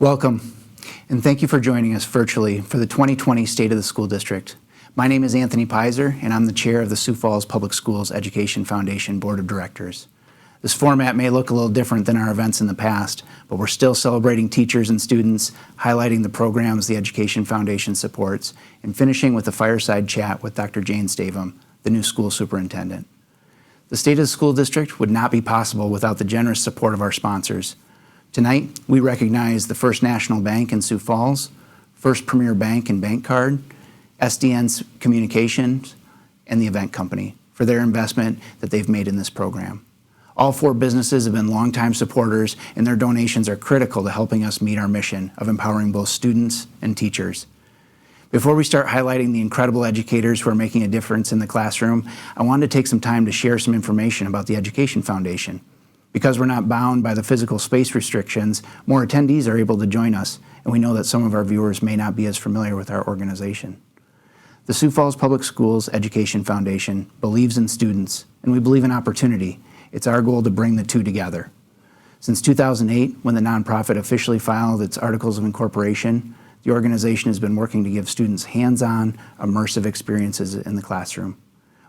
Welcome, and thank you for joining us virtually for the 2020 State of the School District. My name is Anthony Pizer, and I'm the chair of the Sioux Falls Public Schools Education Foundation Board of Directors. This format may look a little different than our events in the past, but we're still celebrating teachers and students, highlighting the programs the Education Foundation supports, and finishing with a fireside chat with Dr. Jane Stavum, the new school superintendent. The State of the School District would not be possible without the generous support of our sponsors. Tonight, we recognize the First National Bank in Sioux Falls, First Premier Bank and Bank Card, SDN's Communications, and the Event Company for their investment that they've made in this program. All four businesses have been longtime supporters, and their donations are critical to helping us meet our mission of empowering both students and teachers. Before we start highlighting the incredible educators who are making a difference in the classroom, I wanted to take some time to share some information about the Education Foundation. Because we're not bound by the physical space restrictions, more attendees are able to join us, and we know that some of our viewers may not be as familiar with our organization. The Sioux Falls Public Schools Education Foundation believes in students, and we believe in opportunity. It's our goal to bring the two together. Since 2008, when the nonprofit officially filed its Articles of Incorporation, the organization has been working to give students hands-on, immersive experiences in the classroom.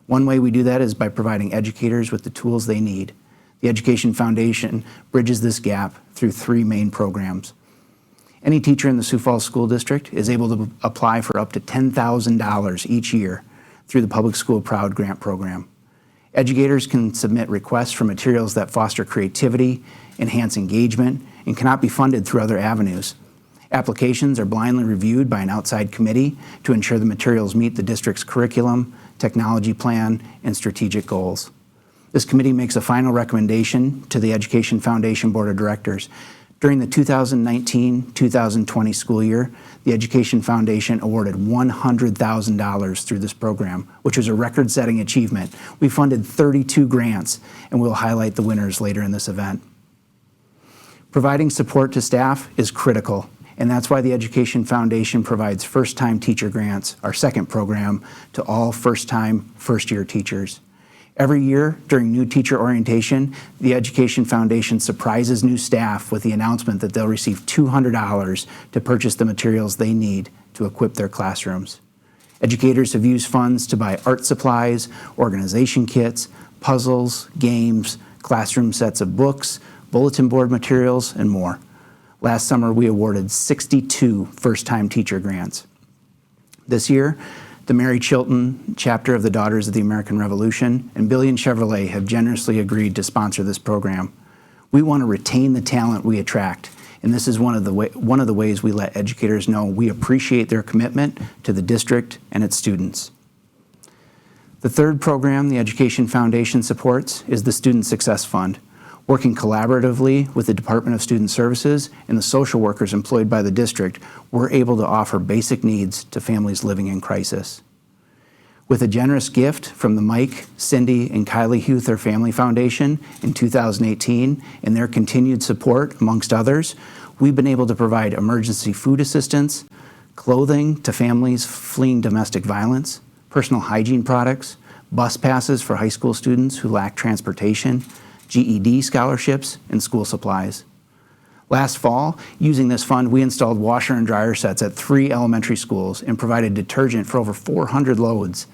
One way we do that is by providing educators with the tools they need. The Education Foundation bridges this gap through three main programs. Any teacher in the Sioux Falls School District is able to apply for up to $10,000 each year through the Public School Proud Grant Program. Educators can submit requests for materials that foster creativity, enhance engagement, and cannot be funded through other avenues. Applications are blindly reviewed by an outside committee to ensure the materials meet the district's curriculum, technology plan, and strategic goals. This committee makes a final recommendation to the Education Foundation Board of Directors. During the 2019-2020 school year, the Education Foundation awarded $100,000 through this program, which was a record-setting achievement. We funded 32 grants, and we'll highlight the winners later in this event. Providing support to staff is critical, and that's why the Education Foundation provides first-time teacher grants, our second program, to all first-time, first-year teachers. Every year during new teacher orientation, the Education Foundation surprises new staff with the announcement that they'll receive $200 to purchase the materials they need to equip their classrooms. Educators have used funds to buy art supplies, organization kits, puzzles, games, classroom sets of books, bulletin board materials, and more. Last summer, we awarded 62 first-time teacher grants. This year, the Mary Chilton chapter of the Daughters of the American Revolution and Billion Chevrolet have generously agreed to sponsor this program. We want to retain the talent we attract, and this is one of the ways we let educators know we appreciate their commitment to the district and its students. The third program the Education Foundation supports is the Student Success Fund. Working collaboratively with the Department of Student Services and the social workers employed by the district, we're able to offer basic needs to families living in crisis. With a generous gift from the Mike, Cindy, and Kylie Huther Family Foundation in 2018 and their continued support, amongst others, we've been able to provide emergency food assistance, clothing to families fleeing domestic violence, personal hygiene products, bus passes for high school students who lack transportation, GED scholarships, and school supplies. Last fall, using this fund, we installed washer and dryer sets at 3 elementary schools and provided detergent for over 400 loads.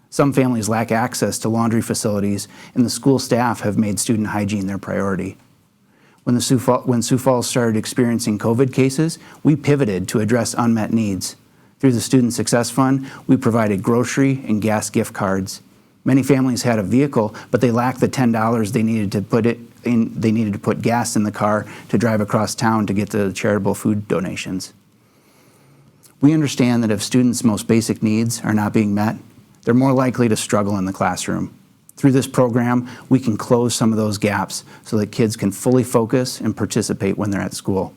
Some families lack access to laundry facilities, and the school staff have made student hygiene their priority. When Sioux Falls started experiencing COVID cases, we pivoted to address unmet needs. Through the Student Success Fund, we provided grocery and gas gift cards. Many families had a vehicle, but they lacked the $10 they needed to put gas in the car to drive across town to get the charitable food donations. We understand that if students' most basic needs are not being met, they're more likely to struggle in the classroom. Through this program, we can close some of those gaps so that kids can fully focus and participate when they're at school.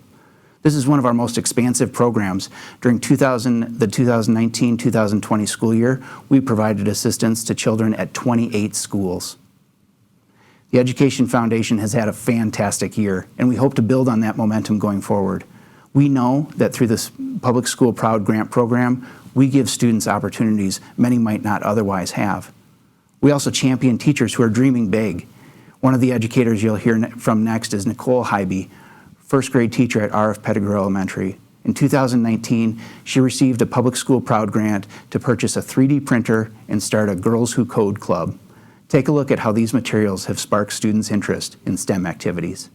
This is one of our most expansive programs. During the 2019-2020 school year, we provided assistance to children at 28 schools. The Education Foundation has had a fantastic year, and we hope to build on that momentum going forward. We know that through this Public School Proud Grant Program, we give students opportunities many might not otherwise have. We also champion teachers who are dreaming big. One of the educators you'll hear from next is Nicole Hybe first grade teacher at R.F. Pettigrew Elementary. In 2019, she received a public school Proud Grant to purchase a 3D printer and start a Girls Who Code club. Take a look at how these materials have sparked students' interest in STEM activities.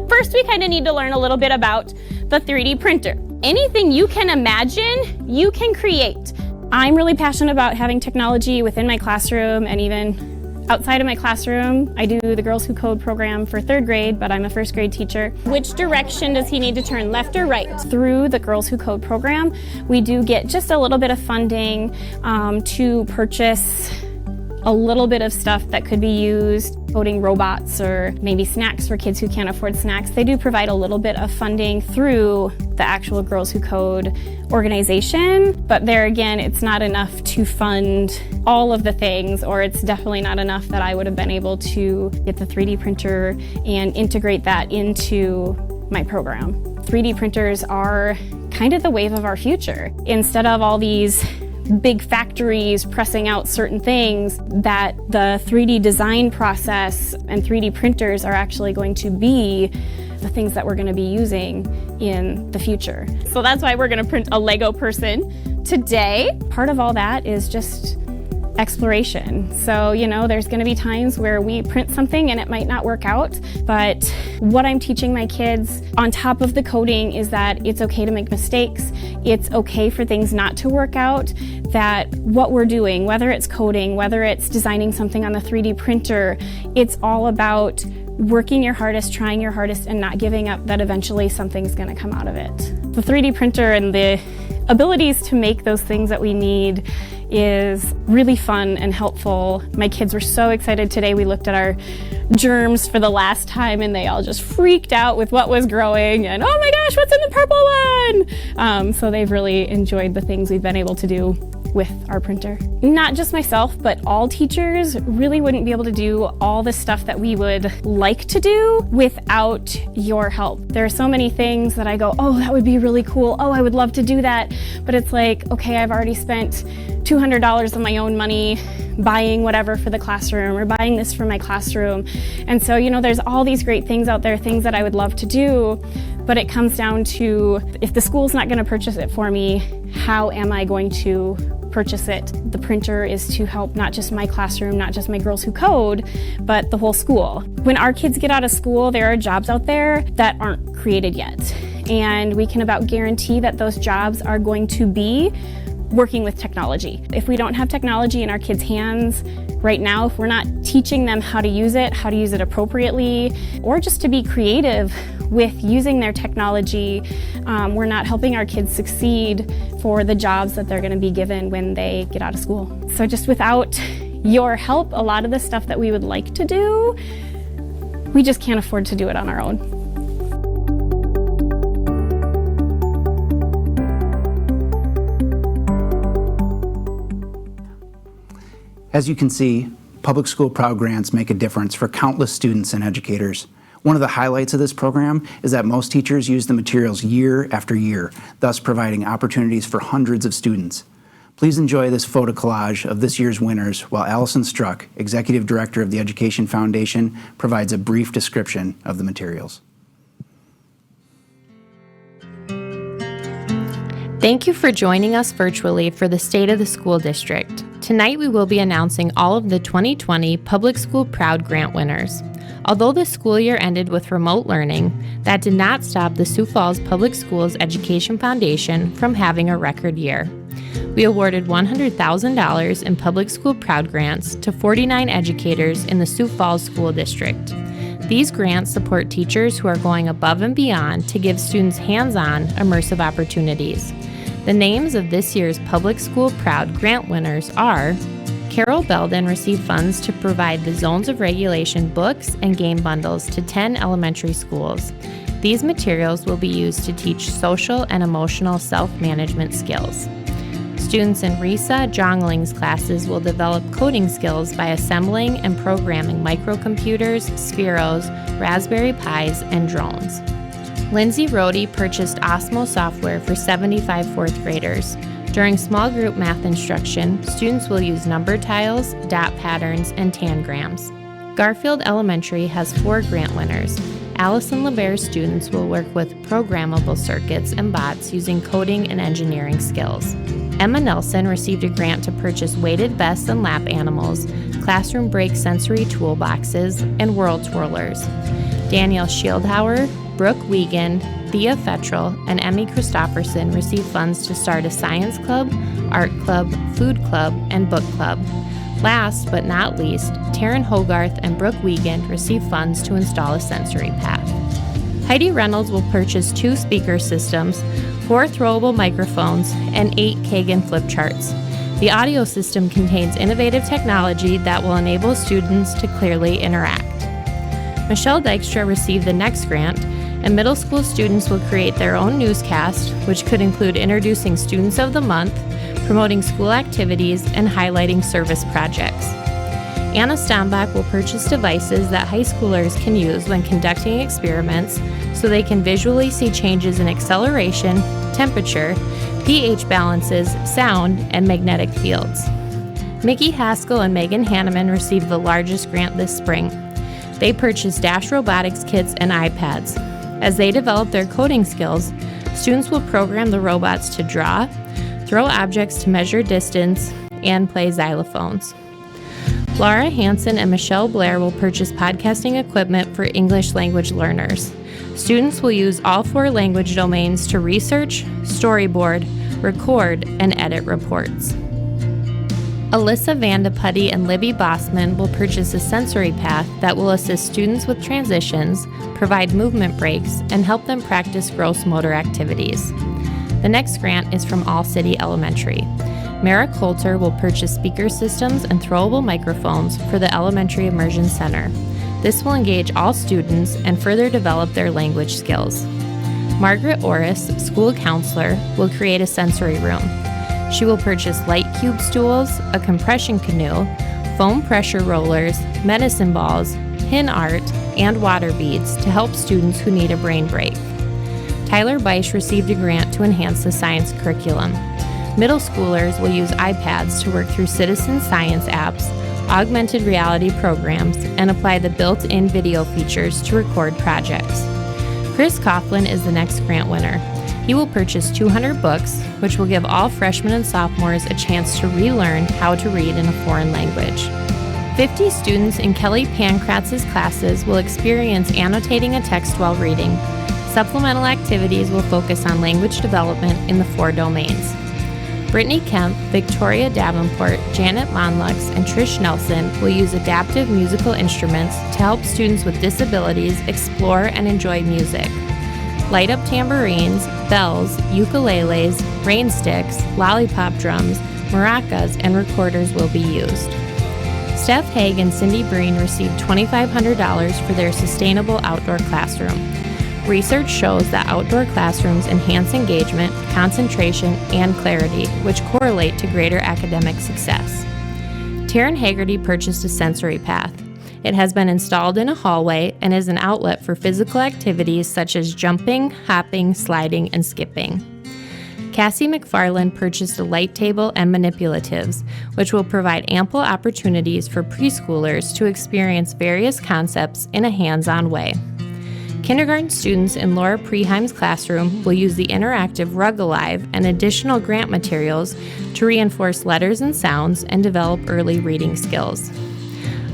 First, we kind of need to learn a little bit about the 3D printer. Anything you can imagine, you can create. I'm really passionate about having technology within my classroom and even outside of my classroom. I do the Girls Who Code program for 3rd grade, but I'm a 1st grade teacher. Which direction does he need to turn, left or right? Through the Girls Who Code program, we do get just a little bit of funding to purchase a little bit of stuff that could be used, coding robots or maybe snacks for kids who can't afford snacks. They do provide a little bit of funding through the actual Girls Who Code organization, but there again, it's not enough to fund all of the things, or it's definitely not enough that I would have been able to get the 3D printer and integrate that into my program. 3D printers are kind of the wave of our future. Instead of all these big factories pressing out certain things, that the 3D design process and 3D printers are actually going to be the things that we're going to be using in the future. So that's why we're going to print a Lego person today. Part of all that is just exploration. So, there's going to be times where we print something and it might not work out, but what I'm teaching my kids on top of the coding is that it's okay to make mistakes. It's okay for things not to work out, that what we're doing, whether it's coding, whether it's designing something on the 3D printer, it's all about working your hardest, trying your hardest, and not giving up, that eventually something's going to come out of it. The 3D printer and the abilities to make those things that we need is really fun and helpful. My kids were so excited today. We looked at our germs for the last time and they all just freaked out with what was growing and, oh my gosh, what's in the purple one? So they've really enjoyed the things we've been able to do with our printer. Not just myself, but all teachers really wouldn't be able to do all the stuff that we would like to do without your help. There are so many things that I go, oh, that would be really cool. Oh, I would love to do that. But it's like, okay, I've already spent $200 of my own money buying whatever for the classroom or buying this for my classroom. And so, there's all these great things out there, things that I would love to do, but it comes down to, if the school's not going to purchase it for me, how am I going to purchase it? The printer is to help not just my classroom, not just my Girls Who Code, but the whole school. When our kids get out of school, there are jobs out there that aren't created yet. And we can about guarantee that those jobs are going to be working with technology. If we don't have technology in our kids' hands right now, if we're not teaching them how to use it appropriately, or just to be creative with using their technology, we're not helping our kids succeed for the jobs that they're going to be given when they get out of school. So just without your help, a lot of the stuff that we would like to do, we just can't afford to do it on our own. As you can see, public school Proud Grants make a difference for countless students and educators. One of the highlights of this program is that most teachers use the materials year after year, thus providing opportunities for hundreds of students. Please enjoy this photo collage of this year's winners while Allison Struck, Executive Director of the Education Foundation, provides a brief description of the materials. Thank you for joining us virtually for the State of the School District. Tonight we will be announcing all of the 2020 Public School Proud Grant winners. Although the school year ended with remote learning, that did not stop the Sioux Falls Public Schools Education Foundation from having a record year. We awarded $100,000 in Public School Proud Grants to 49 educators in the Sioux Falls School District. These grants support teachers who are going above and beyond to give students hands-on, immersive opportunities. The names of this year's Public School Proud Grant winners are: Carol Belden received funds to provide the Zones of Regulation books and game bundles to 10 elementary schools. These materials will be used to teach social and emotional self-management skills. Students in Risa Jongling's classes will develop coding skills by assembling and programming microcomputers, Spheros, Raspberry Pis, and drones. Lindsay Rohde purchased Osmo software for 75 fourth graders. During small group math instruction, students will use number tiles, dot patterns, and tangrams. Garfield Elementary has 4 grant winners. Allison LeBare's students will work with programmable circuits and bots using coding and engineering skills. Emma Nelson received a grant to purchase weighted vests and lap animals, classroom break sensory toolboxes, and world twirlers. Danielle Schildhauer, Brooke Wiegand, Thea Fettrell, and Emmy Christofferson received funds to start a science club, art club, food club, and book club. Last but not least, Taryn Hogarth and Brooke Wiegand received funds to install a sensory path. Heidi Reynolds will purchase 2 speaker systems, 4 throwable microphones, and 8 Kagan flip charts. The audio system contains innovative technology that will enable students to clearly interact. Michelle Dykstra received the next grant, and middle school students will create their own newscast, which could include introducing Students of the Month, promoting school activities, and highlighting service projects. Anna Stombach will purchase devices that high schoolers can use when conducting experiments so they can visually see changes in acceleration, temperature, pH balances, sound, and magnetic fields. Mickey Haskell and Megan Hanneman received the largest grant this spring. They purchased Dash Robotics kits and iPads. As they develop their coding skills, students will program the robots to draw, throw objects to measure distance, and play xylophones. Laura Hansen and Michelle Blair will purchase podcasting equipment for English language learners. Students will use all 4 language domains to research, storyboard, record, and edit reports. Alyssa Vandeputty and Libby Bossman will purchase a sensory path that will assist students with transitions, provide movement breaks, and help them practice gross motor activities. The next grant is from All City Elementary. Mara Coulter will purchase speaker systems and throwable microphones for the Elementary Immersion Center. This will engage all students and further develop their language skills. Margaret Orris, school counselor, will create a sensory room. She will purchase light cube stools, a compression canoe, foam pressure rollers, medicine balls, pin art, and water beads to help students who need a brain break. Tyler Beisch received a grant to enhance the science curriculum. Middle schoolers will use iPads to work through citizen science apps, augmented reality programs, and apply the built-in video features to record projects. Chris Coughlin is the next grant winner. He will purchase 200 books, which will give all freshmen and sophomores a chance to relearn how to read in a foreign language. 50 students in Kelly Pankratz's classes will experience annotating a text while reading. Supplemental activities will focus on language development in the 4 domains. Brittany Kemp, Victoria Davenport, Janet Monlux, and Trish Nelson will use adaptive musical instruments to help students with disabilities explore and enjoy music. Light up tambourines, bells, ukuleles, rain sticks, lollipop drums, maracas, and recorders will be used. Steph Haig and Cindy Breen received $2,500 for their sustainable outdoor classroom. Research shows that outdoor classrooms enhance engagement, concentration, and clarity, which correlate to greater academic success. Taryn Haggerty purchased a sensory path. It has been installed in a hallway and is an outlet for physical activities such as jumping, hopping, sliding, and skipping. Cassie McFarland purchased a light table and manipulatives, which will provide ample opportunities for preschoolers to experience various concepts in a hands-on way. Kindergarten students in Laura Preheim's classroom will use the interactive Rug Alive and additional grant materials to reinforce letters and sounds and develop early reading skills.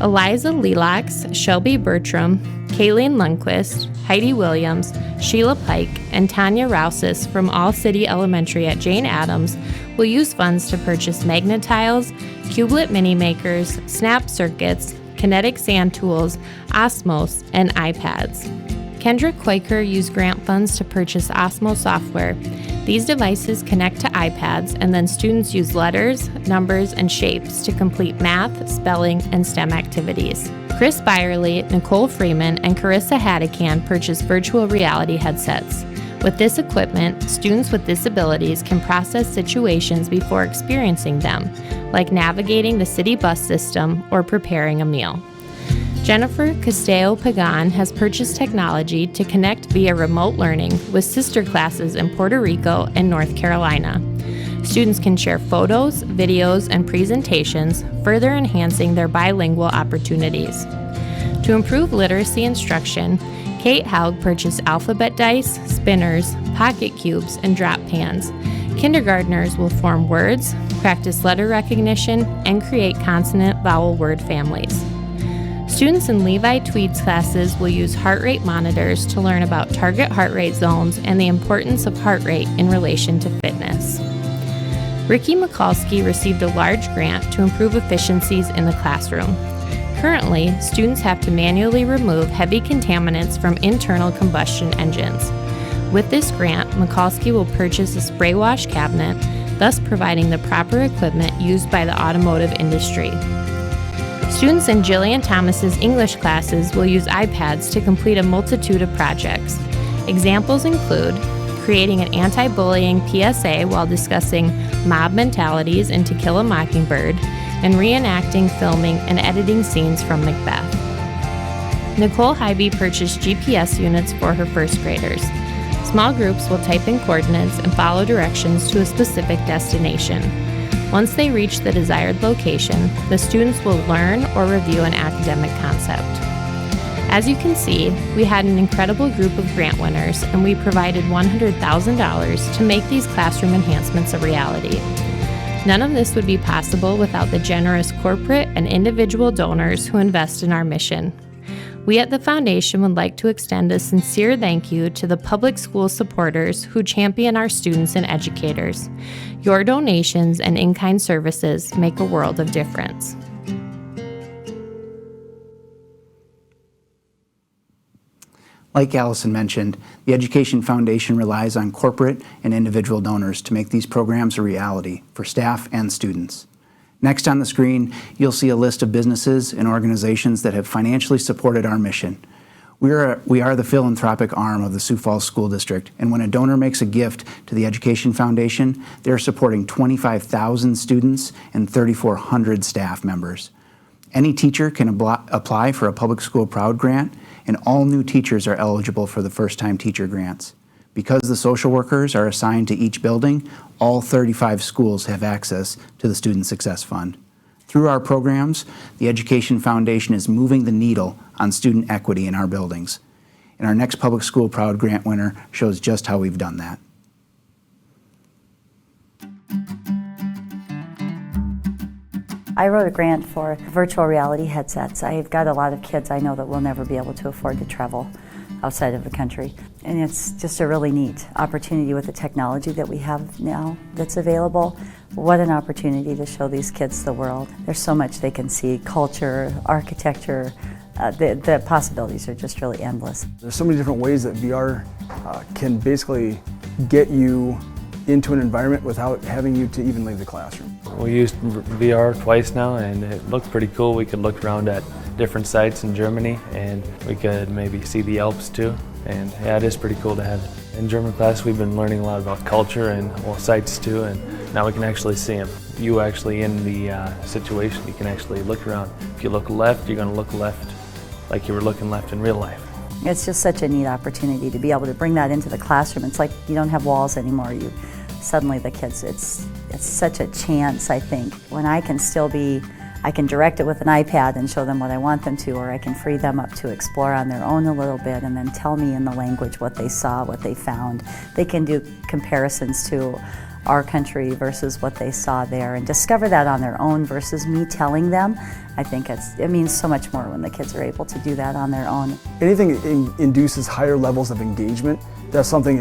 Eliza Lelox, Shelby Bertram, Kayleen Lundquist, Heidi Williams, Sheila Pike, and Tanya Rousis from All City Elementary at Jane Addams will use funds to purchase Magnetiles, Cubelet mini makers, snap circuits, kinetic sand tools, Osmos, and iPads. Kendra Quaker used grant funds to purchase Osmo software. These devices connect to iPads, and then students use letters, numbers, and shapes to complete math, spelling, and STEM activities. Chris Byerly, Nicole Freeman, and Carissa Haddican purchased virtual reality headsets. With this equipment, students with disabilities can process situations before experiencing them, like navigating the city bus system or preparing a meal. Jennifer Castello-Pagan has purchased technology to connect via remote learning with sister classes in Puerto Rico and North Carolina. Students can share photos, videos, and presentations, further enhancing their bilingual opportunities. To improve literacy instruction, Kate Haug purchased alphabet dice, spinners, pocket cubes, and drop pans. Kindergartners will form words, practice letter recognition, and create consonant-vowel word families. Students in Levi Tweed's classes will use heart rate monitors to learn about target heart rate zones and the importance of heart rate in relation to fitness. Ricky Mikulski received a large grant to improve efficiencies in the classroom. Currently, students have to manually remove heavy contaminants from internal combustion engines. With this grant, Mikulski will purchase a spray wash cabinet, thus providing the proper equipment used by the automotive industry. Students in Jillian Thomas's English classes will use iPads to complete a multitude of projects. Examples include creating an anti-bullying PSA while discussing mob mentalities in To Kill a Mockingbird, and reenacting, filming, and editing scenes from Macbeth. Nicole Hybe purchased GPS units for her first graders. Small groups will type in coordinates and follow directions to a specific destination. Once they reach the desired location, the students will learn or review an academic concept. As you can see, we had an incredible group of grant winners, and we provided $100,000 to make these classroom enhancements a reality. None of this would be possible without the generous corporate and individual donors who invest in our mission. We at the Foundation would like to extend a sincere thank you to the public school supporters who champion our students and educators. Your donations and in-kind services make a world of difference. Like Allison mentioned, the Education Foundation relies on corporate and individual donors to make these programs a reality for staff and students. Next on the screen, you'll see a list of businesses and organizations that have financially supported our mission. We are the philanthropic arm of the Sioux Falls School District, and when a donor makes a gift to the Education Foundation, they're supporting 25,000 students and 3,400 staff members. Any teacher can apply for a Public School Proud Grant, and all new teachers are eligible for the first-time teacher grants. Because the social workers are assigned to each building, all 35 schools have access to the Student Success Fund. Through our programs, the Education Foundation is moving the needle on student equity in our buildings. And our next Public School Proud Grant winner shows just how we've done that. I wrote a grant for virtual reality headsets. I've got a lot of kids I know that will never be able to afford to travel outside of the country. And it's just a really neat opportunity with the technology that we have now that's available. What an opportunity to show these kids the world. There's so much they can see, culture, architecture. The possibilities are just really endless. There's so many different ways that VR can basically get you into an environment without having you to even leave the classroom. We used VR twice now and it looked pretty cool. We could look around at different sites in Germany and we could maybe see the Alps too. And yeah, it is pretty cool to have it. In German class we've been learning a lot about culture and sites too, and now we can actually see them. You actually in the situation, you can actually look around. If you look left, you're going to look left like you were looking left in real life. It's just such a neat opportunity to be able to bring that into the classroom. It's like you don't have walls anymore. Suddenly the kids, it's such a chance, I think, when I can still be, I can direct it with an iPad and show them what I want them to, or I can free them up to explore on their own a little bit and then tell me in the language what they saw, what they found. They can do comparisons to our country versus what they saw there and discover that on their own versus me telling them. I think it means so much more when the kids are able to do that on their own. Anything that induces higher levels of engagement, that's something,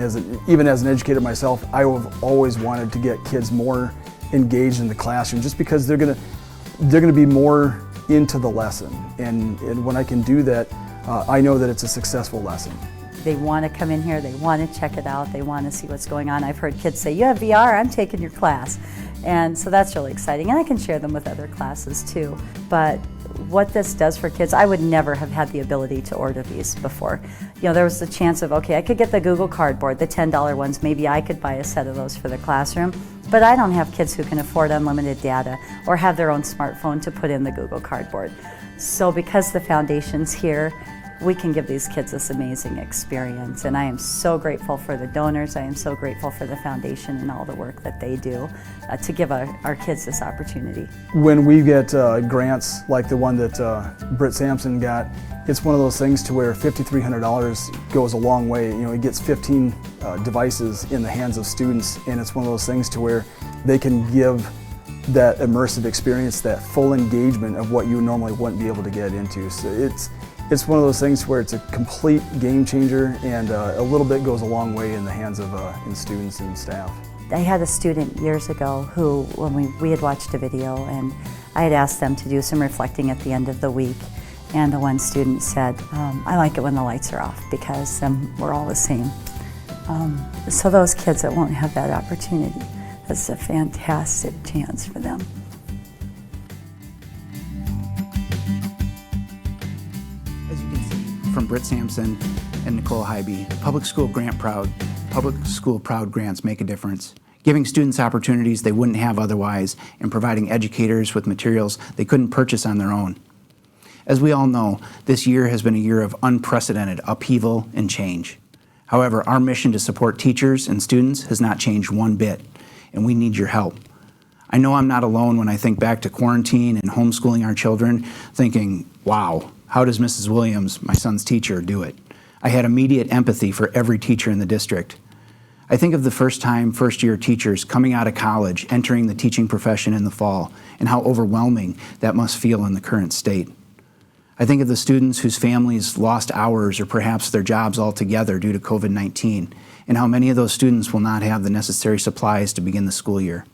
even as an educator myself, I have always wanted to get kids more engaged in the classroom just because they're gonna be more into the lesson. And when I can do that, I know that it's a successful lesson. They want to come in here, they want to check it out, they want to see what's going on. I've heard kids say, "You have VR, I'm taking your class." And so that's really exciting. And I can share them with other classes too. But what this does for kids, I would never have had the ability to order these before. You know, there was the chance of, okay, I could get the Google Cardboard, the $10 ones, maybe I could buy a set of those for the classroom. But I don't have kids who can afford unlimited data or have their own smartphone to put in the Google Cardboard. So because the foundation's here, we can give these kids this amazing experience. And I am so grateful for the donors. I am so grateful for the foundation and all the work that they do to give our kids this opportunity. When we get grants like the one that Britt Sampson got, it's one of those things to where $5,300 goes a long way. You know, it gets 15 devices in the hands of students, and it's one of those things to where they can give that immersive experience, that full engagement of what you normally wouldn't be able to get into. So it's one of those things where it's a complete game changer, and a little bit goes a long way in the hands of in students and staff. I had a student years ago who, when we had watched a video, and I had asked them to do some reflecting at the end of the week, and the one student said, I like it when the lights are off because we're all the same. So those kids that won't have that opportunity, that's a fantastic chance for them. As you can see from Britt Sampson and Nicole Hybe, public school proud grants make a difference, giving students opportunities they wouldn't have otherwise and providing educators with materials they couldn't purchase on their own. As we all know, this year has been a year of unprecedented upheaval and change. However, our mission to support teachers and students has not changed one bit, and we need your help. I know I'm not alone when I think back to quarantine and homeschooling our children, thinking, wow, how does Mrs. Williams, my son's teacher, do it? I had immediate empathy for every teacher in the district. I think of the first-year teachers coming out of college, entering the teaching profession in the fall, and how overwhelming that must feel in the current state. I think of the students whose families lost hours or perhaps their jobs altogether due to COVID-19, and how many of those students will not have the necessary supplies to begin the school year.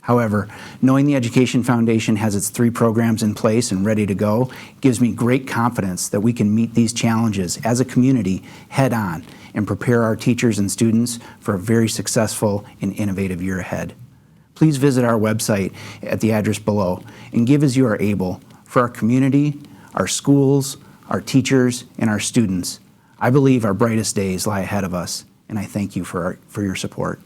However, knowing the Education Foundation has its 3 programs in place and ready to go gives me great confidence that we can meet these challenges as a community head on and prepare our teachers and students for a very successful and innovative year ahead. Please visit our website at the address below and give as you are able for our community, our schools, our teachers, and our students. I believe our brightest days lie ahead of us, and I thank you for your support.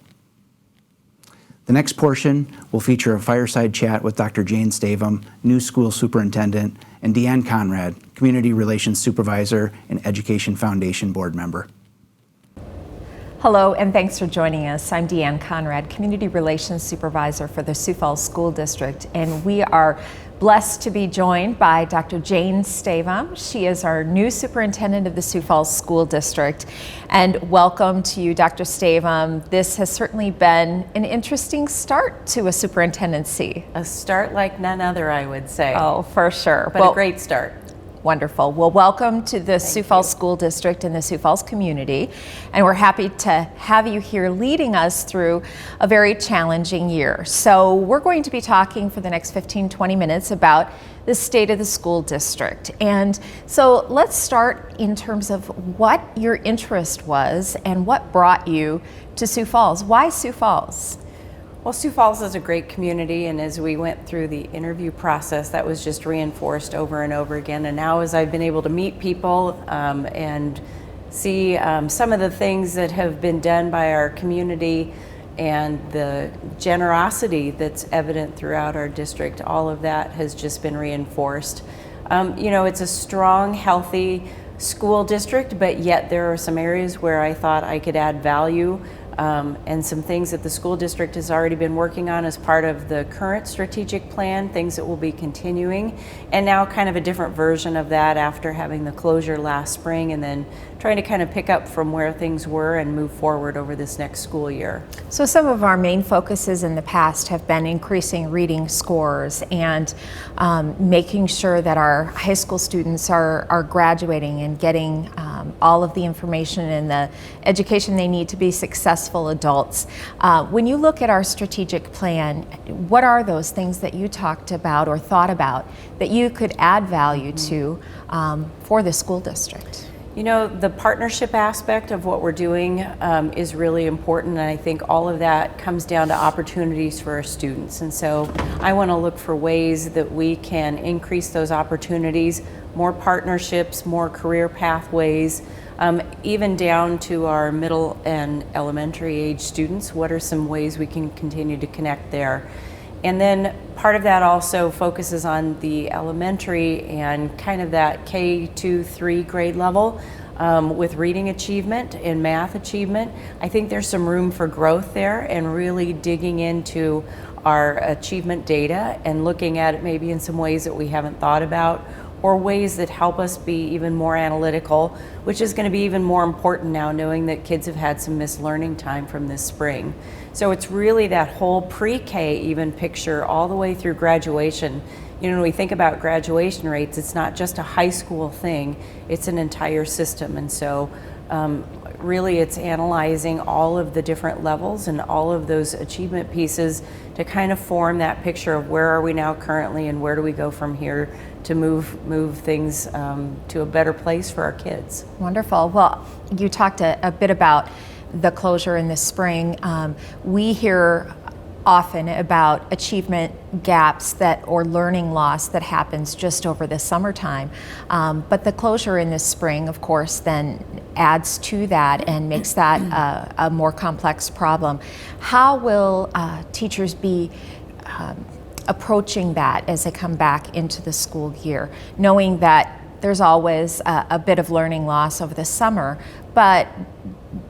The next portion will feature a fireside chat with Dr. Jane Stavum, new school superintendent, and Deanne Conrad, Community Relations Supervisor and Education Foundation board member. Hello, and thanks for joining us. I'm Deanne Conrad, Community Relations Supervisor for the Sioux Falls School District, and we are blessed to be joined by Dr. Jane Stavum. She is our new superintendent of the Sioux Falls School District. And welcome to you, Dr. Stavum. This has certainly been an interesting start to a superintendency. A start like none other, I would say. Oh, for sure. But a great start. Wonderful. Well, welcome to the Sioux Falls School District and the Sioux Falls community. And we're happy to have you here leading us through a very challenging year. So we're going to be talking for the next 15-20 minutes about the state of the school district. And so let's start in terms of what your interest was and what brought you to Sioux Falls. Why Sioux Falls? Well, Sioux Falls is a great community, and as we went through the interview process, that was just reinforced over and over again. And now as I've been able to meet people and see some of the things that have been done by our community and the generosity that's evident throughout our district, all of that has just been reinforced. You know, it's a strong, healthy school district, but yet there are some areas where I thought I could add value. And some things that the school district has already been working on as part of the current strategic plan, things that will be continuing, and now kind of a different version of that after having the closure last spring, and then trying to kind of pick up from where things were and move forward over this next school year. So some of our main focuses in the past have been increasing reading scores and making sure that our high school students are graduating and getting all of the information and the education they need to be successful adults. When you look at our strategic plan, what are those things that you talked about or thought about that you could add value to for the school district? You know, the partnership aspect of what we're doing is really important, and I think all of that comes down to opportunities for our students. And so I want to look for ways that we can increase those opportunities, more partnerships, more career pathways, even down to our middle and elementary age students. What are some ways we can continue to connect there? And then part of that also focuses on the elementary and kind of that K2, 3 grade level with reading achievement and math achievement. I think there's some room for growth there and really digging into our achievement data and looking at it maybe in some ways that we haven't thought about, or ways that help us be even more analytical, which is going to be even more important now knowing that kids have had some missed learning time from this spring. So it's really that whole pre-K even picture all the way through graduation. You know, when we think about graduation rates, it's not just a high school thing, it's an entire system. And so really it's analyzing all of the different levels and all of those achievement pieces to kind of form that picture of where are we now currently and where do we go from here to move things to a better place for our kids. Wonderful. Well, you talked a bit about the closure in the spring. We hear often about achievement gaps or learning loss that happens just over the summertime. But the closure in the spring, of course, then adds to that and makes that a more complex problem. How will teachers be approaching that as they come back into the school year, knowing that there's always a bit of learning loss over the summer, but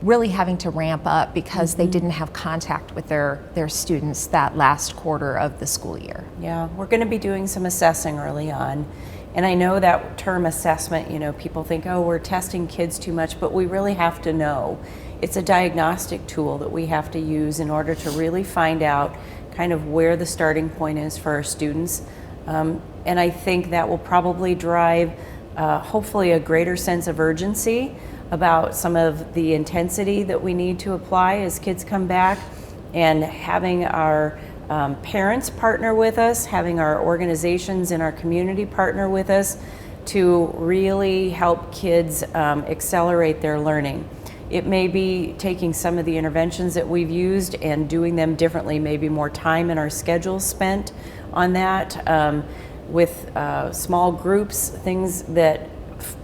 really having to ramp up because they didn't have contact with their students that last quarter of the school year? Yeah, we're going to be doing some assessing early on. And I know that term assessment, you know, people think, oh, we're testing kids too much, but we really have to know. It's a diagnostic tool that we have to use in order to really find out kind of where the starting point is for our students. And I think that will probably drive hopefully a greater sense of urgency about some of the intensity that we need to apply as kids come back, and having our parents partner with us, having our organizations in our community partner with us to really help kids accelerate their learning. It may be taking some of the interventions that we've used and doing them differently, maybe more time in our schedule spent on that, with small groups, things that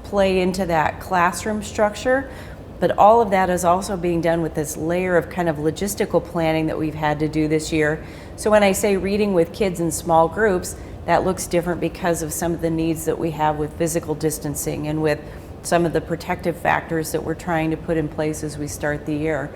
play into that classroom structure. But all of that is also being done with this layer of kind of logistical planning that we've had to do this year. So when I say reading with kids in small groups, that looks different because of some of the needs that we have with physical distancing and with some of the protective factors that we're trying to put in place as we start the year.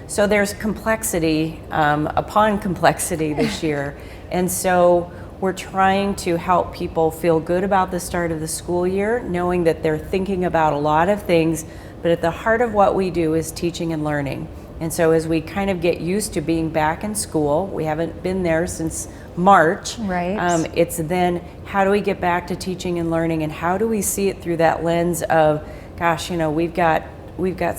So there's complexity upon complexity this year. And so we're trying to help people feel good about the start of the school year, knowing that they're thinking about a lot of things, but at the heart of what we do is teaching and learning. And so as we kind of get used to being back in school, we haven't been there since March. Right. It's then how do we get back to teaching and learning, and how do we see it through that lens of, gosh, you know, we've got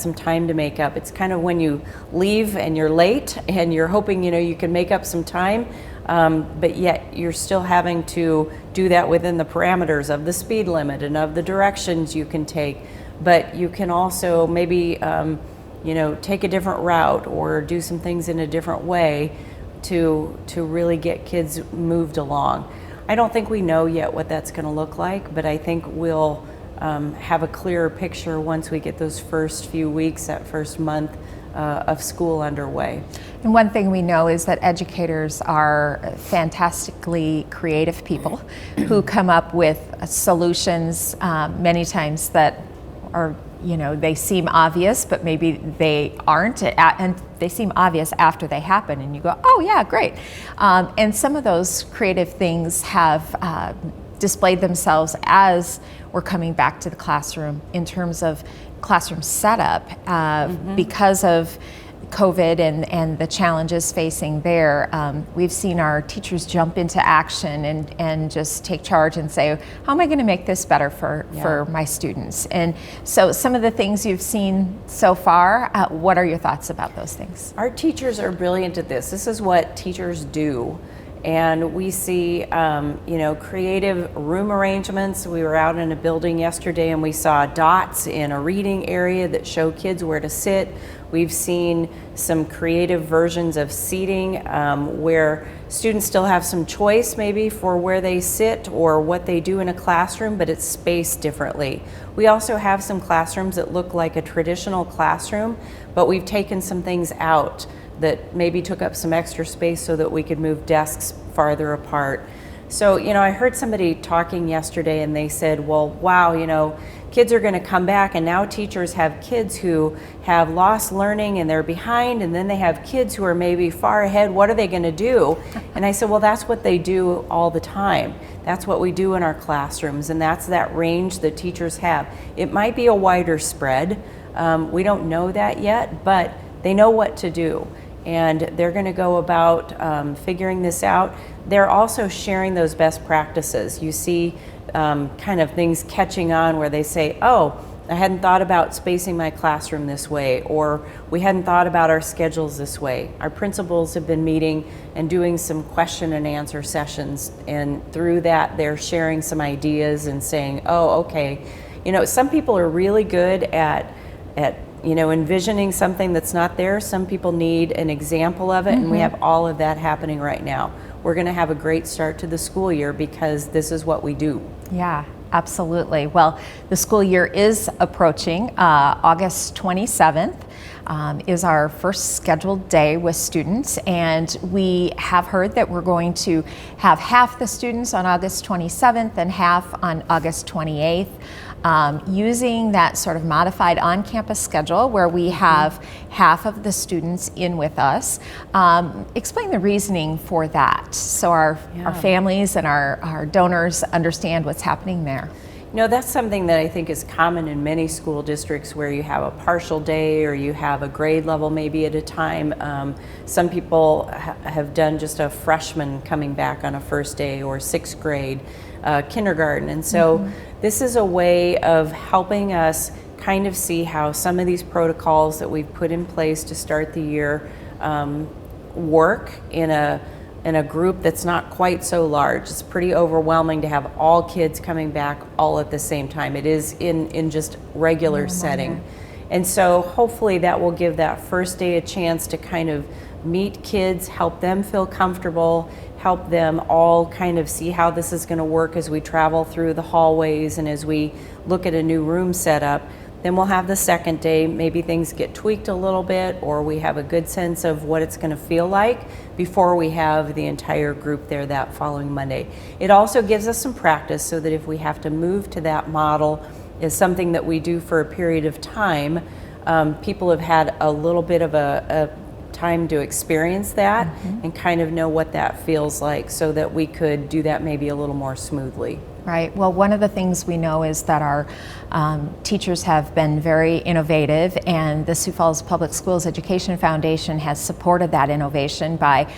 some time to make up. It's kind of when you leave and you're late and you're hoping, you know, you can make up some time, but yet you're still having to do that within the parameters of the speed limit and of the directions you can take. But you can also maybe, you know, take a different route or do some things in a different way to really get kids moved along. I don't think we know yet what that's going to look like, but I think we'll have a clearer picture once we get those first few weeks, that first month of school underway. And one thing we know is that educators are fantastically creative people who come up with solutions many times that are, you know, they seem obvious, but maybe they aren't, and they seem obvious after they happen, and you go, oh yeah, great. And some of those creative things have displayed themselves as we're coming back to the classroom in terms of classroom setup because of COVID and the challenges facing there. We've seen our teachers jump into action and just take charge and say, how am I going to make this better for my students? And so some of the things you've seen so far, what are your thoughts about those things? Our teachers are brilliant at this. This is what teachers do. And we see, you know, creative room arrangements. We were out in a building yesterday and we saw dots in a reading area that show kids where to sit. We've seen some creative versions of seating where students still have some choice maybe for where they sit or what they do in a classroom, but it's spaced differently. We also have some classrooms that look like a traditional classroom, but we've taken some things out that maybe took up some extra space so that we could move desks farther apart. So, I heard somebody talking yesterday and they said, well, wow, kids are going to come back, and now teachers have kids who have lost learning and they're behind, and then they have kids who are maybe far ahead. What are they going to do? And I said, well, that's what they do all the time. That's what we do in our classrooms, and that's that range that teachers have. It might be a wider spread. We don't know that yet, but they know what to do, and they're going to go about figuring this out. They're also sharing those best practices. You see kind of things catching on where they say, oh, I hadn't thought about spacing my classroom this way, or we hadn't thought about our schedules this way. Our principals have been meeting and doing some question and answer sessions, and through that they're sharing some ideas and saying, oh, okay, some people are really good at envisioning something that's not there. Some people need an example of it, and we have all of that happening right now. We're going to have a great start to the school year because this is what we do. Yeah, absolutely. Well, the school year is approaching. August 27th is our first scheduled day with students, and we have heard that we're going to have half the students on August 27th and half on August 28th. Using that sort of modified on-campus schedule where we have half of the students in with us. Explain the reasoning for that so our families and our donors understand what's happening there. That's something that I think is common in many school districts where you have a partial day or you have a grade level maybe at a time. Some people have done just a freshman coming back on a first day, or sixth grade, kindergarten. And so this is a way of helping us kind of see how some of these protocols that we've put in place to start the year work in a group that's not quite so large. It's pretty overwhelming to have all kids coming back all at the same time. It is in just regular setting. And so hopefully that will give that first day a chance to kind of meet kids, help them feel comfortable, help them all kind of see how this is going to work as we travel through the hallways and as we look at a new room setup. Then we'll have the second day, maybe things get tweaked a little bit, or we have a good sense of what it's going to feel like before we have the entire group there that following Monday. It also gives us some practice so that if we have to move to that model as something that we do for a period of time, people have had a little bit of a time to experience that and kind of know what that feels like so that we could do that maybe a little more smoothly. Right. Well, one of the things we know is that our teachers have been very innovative, and the Sioux Falls Public Schools Education Foundation has supported that innovation by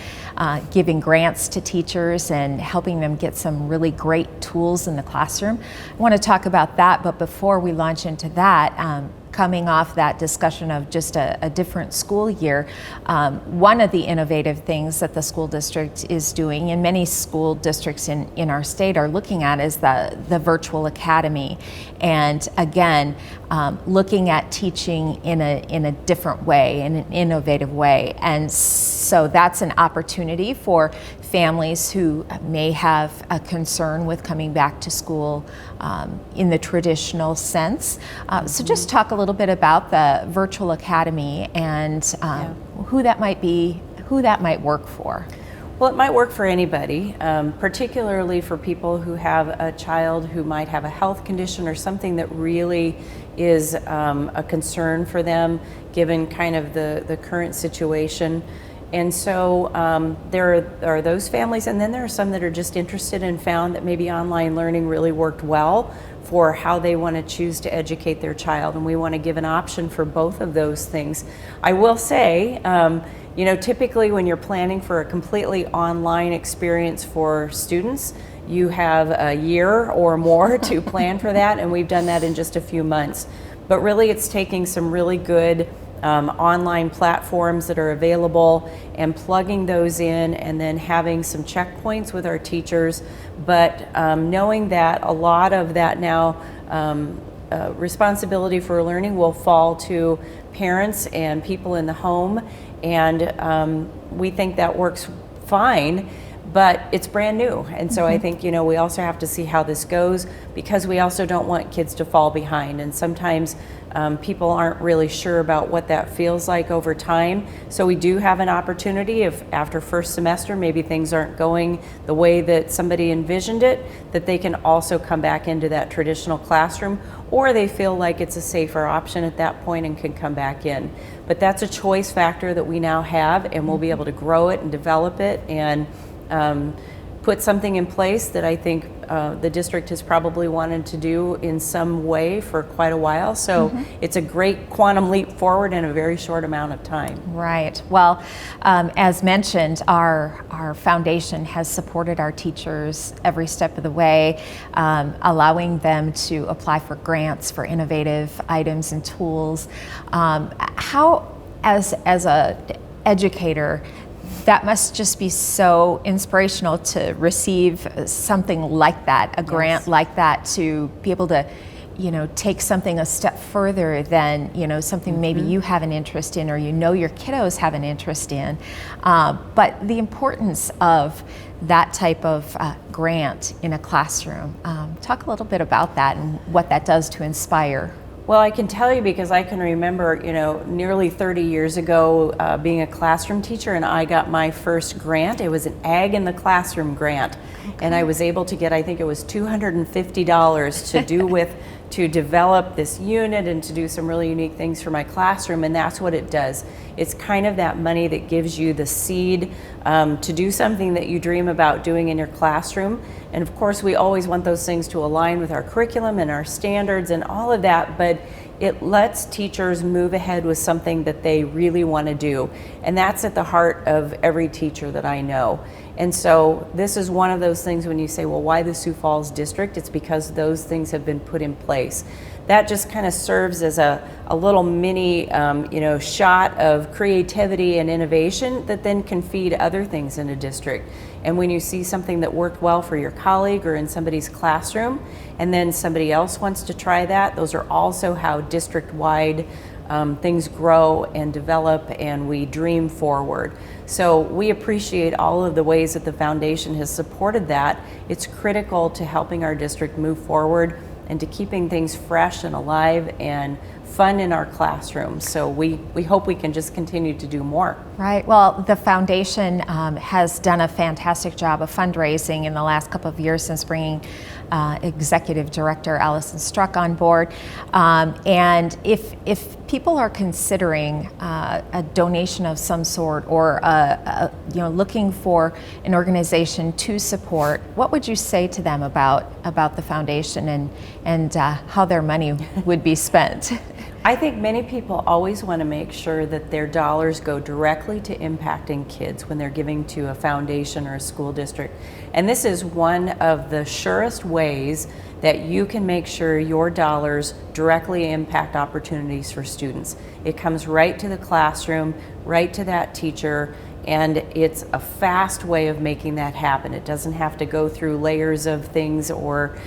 giving grants to teachers and helping them get some really great tools in the classroom. I want to talk about that, but before we launch into that, coming off that discussion of just a different school year, one of the innovative things that the school district is doing, and many school districts in our state are looking at, is the virtual academy. And again, looking at teaching in a different way, in an innovative way. And so that's an opportunity for families who may have a concern with coming back to school in the traditional sense. So just talk a little bit about the virtual academy and who that might be, who that might work for. Well, it might work for anybody, particularly for people who have a child who might have a health condition or something that really is a concern for them given kind of the current situation. And so there are those families, and then there are some that are just interested and found that maybe online learning really worked well for how they want to choose to educate their child, and we want to give an option for both of those things. I will say, typically when you're planning for a completely online experience for students, you have a year or more to plan for that, and we've done that in just a few months. But really it's taking some really good online platforms that are available and plugging those in, and then having some checkpoints with our teachers, but knowing that a lot of that now responsibility for learning will fall to parents and people in the home, and we think that works fine. but it's brand new. And so I think, we also have to see how this goes, because we also don't want kids to fall behind. And sometimes people aren't really sure about what that feels like over time. So we do have an opportunity, if after first semester maybe things aren't going the way that somebody envisioned it, that they can also come back into that traditional classroom, or they feel like it's a safer option at that point and can come back in. But that's a choice factor that we now have, and we'll be able to grow it and develop it and put something in place that I think the district has probably wanted to do in some way for quite a while. So it's a great quantum leap forward in a very short amount of time. Right. Well, as mentioned, our foundation has supported our teachers every step of the way, allowing them to apply for grants for innovative items and tools. How, as a educator, that must just be so inspirational to receive something like that, a grant like that, to be able to, take something a step further than, something maybe you have an interest in, or your kiddos have an interest in. But the importance of that type of grant in a classroom. Talk a little bit about that and what that does to inspire. Well, I can tell you, because I can remember, nearly 30 years ago being a classroom teacher, and I got my first grant. It was an Ag in the Classroom grant. And I was able to get, I think it was $250 to do to develop this unit and to do some really unique things for my classroom. And that's what it does. It's kind of that money that gives you the seed to do something that you dream about doing in your classroom. And of course, we always want those things to align with our curriculum and our standards and all of that, but it lets teachers move ahead with something that they really want to do. And that's at the heart of every teacher that I know. And so this is one of those things when you say, well, why the Sioux Falls district? It's because those things have been put in place. That just kind of serves as a little mini shot of creativity and innovation that then can feed other things in a district. And when you see something that worked well for your colleague or in somebody's classroom, and then somebody else wants to try that, those are also how district-wide things grow and develop, and we dream forward. So we appreciate all of the ways that the foundation has supported that. It's critical to helping our district move forward and to keeping things fresh and alive and fun in our classrooms. So we hope we can just continue to do more. Right. Well, the foundation has done a fantastic job of fundraising in the last couple of years since bringing Executive Director Allison Struck on board. And if people are considering a donation of some sort, or looking for an organization to support, what would you say to them about the foundation and how their money would be spent? I think many people always want to make sure that their dollars go directly to impacting kids when they're giving to a foundation or a school district. And this is one of the surest ways that you can make sure your dollars directly impact opportunities for students. It comes right to the classroom, right to that teacher, and it's a fast way of making that happen. It doesn't have to go through layers of things or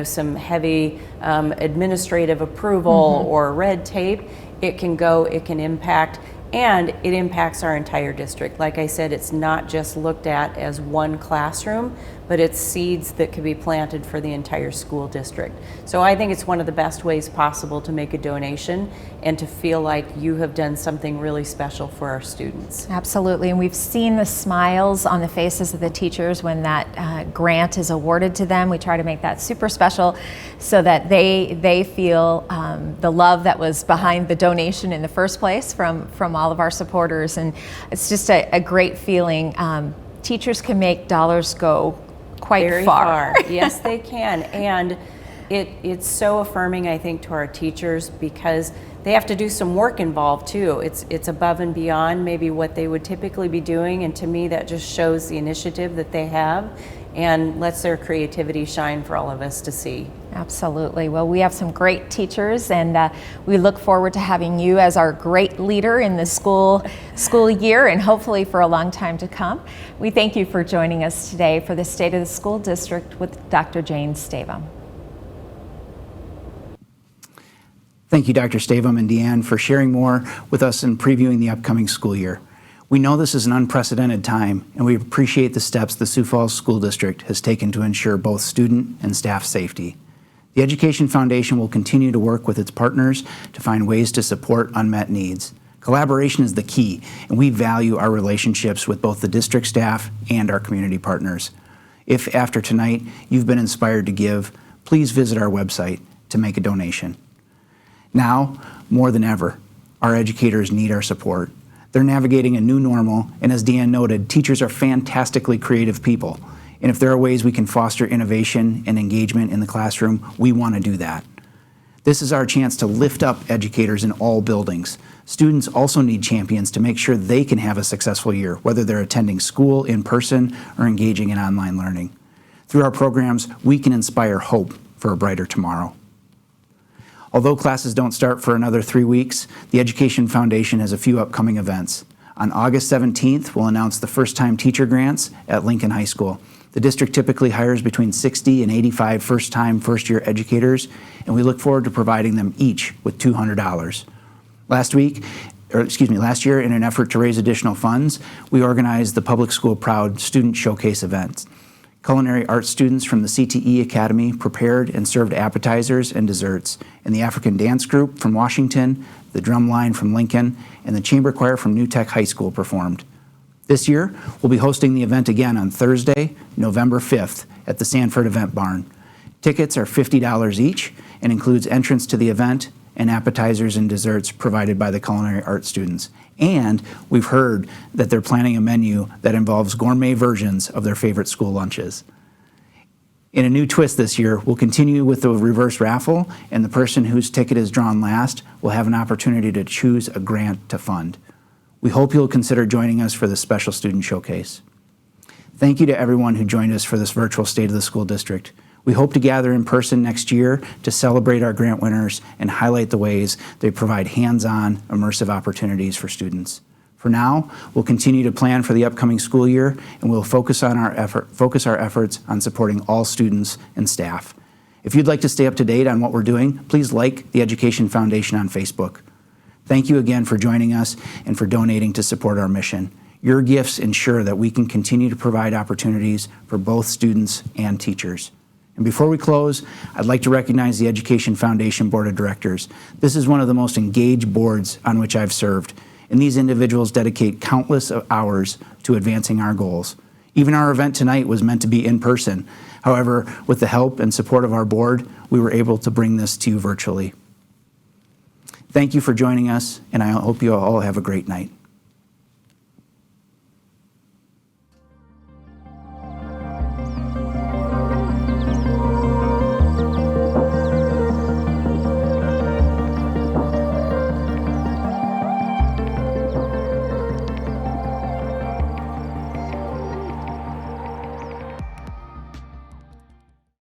some heavy administrative approval or red tape. It can go, it can impact, and it impacts our entire district. Like I said, it's not just looked at as one classroom, but it's seeds that could be planted for the entire school district. So I think it's one of the best ways possible to make a donation and to feel like you have done something really special for our students. Absolutely, and we've seen the smiles on the faces of the teachers when that grant is awarded to them. We try to make that super special so that they feel the love that was behind the donation in the first place from all of our supporters, and it's just a great feeling. Teachers can make dollars go quite very far. Yes, they can. And it's so affirming, I think, to our teachers, because they have to do some work involved too. It's above and beyond maybe what they would typically be doing, and to me that just shows the initiative that they have and lets their creativity shine for all of us to see. Absolutely. Well, we have some great teachers, and we look forward to having you as our great leader in the school year, and hopefully for a long time to come. We thank you for joining us today for the State of the School District with Dr. Jane Stavum. Thank you, Dr. Stavum and Deanne, for sharing more with us and previewing the upcoming school year. We know this is an unprecedented time, and we appreciate the steps the Sioux Falls School District has taken to ensure both student and staff safety. The Education Foundation will continue to work with its partners to find ways to support unmet needs. Collaboration is the key, and we value our relationships with both the district staff and our community partners. If after tonight you've been inspired to give, please visit our website to make a donation. Now, more than ever, our educators need our support. They're navigating a new normal, and as Deanne noted, teachers are fantastically creative people. And if there are ways we can foster innovation and engagement in the classroom, we want to do that. This is our chance to lift up educators in all buildings. Students also need champions to make sure they can have a successful year, whether they're attending school in person or engaging in online learning. Through our programs, we can inspire hope for a brighter tomorrow. Although classes don't start for another 3 weeks, the Education Foundation has a few upcoming events. On August 17th, we'll announce the first-time teacher grants at Lincoln High School. The district typically hires between 60 and 85 first-time, first-year educators, and we look forward to providing them each with $200. Last year, in an effort to raise additional funds, we organized the Public School Proud Student Showcase event. Culinary arts students from the CTE Academy prepared and served appetizers and desserts, and the African Dance Group from Washington, the Drum Line from Lincoln, and the Chamber Choir from New Tech High School performed. This year, we'll be hosting the event again on Thursday, November 5th at the Sanford Event Barn. Tickets are $50 each and includes entrance to the event and appetizers and desserts provided by the culinary arts students. And we've heard that they're planning a menu that involves gourmet versions of their favorite school lunches. In a new twist this year, we'll continue with the reverse raffle, and the person whose ticket is drawn last will have an opportunity to choose a grant to fund. We hope you'll consider joining us for this special student showcase. Thank you to everyone who joined us for this virtual State of the School District. We hope to gather in person next year to celebrate our grant winners and highlight the ways they provide hands-on, immersive opportunities for students. For now, we'll continue to plan for the upcoming school year, and we'll focus our efforts on supporting all students and staff. If you'd like to stay up to date on what we're doing, please like the Education Foundation on Facebook. Thank you again for joining us and for donating to support our mission. Your gifts ensure that we can continue to provide opportunities for both students and teachers. And before we close, I'd like to recognize the Education Foundation Board of Directors. This is one of the most engaged boards on which I've served, and these individuals dedicate countless hours to advancing our goals. Even our event tonight was meant to be in person. However, with the help and support of our board, we were able to bring this to you virtually. Thank you for joining us, and I hope you all have a great night.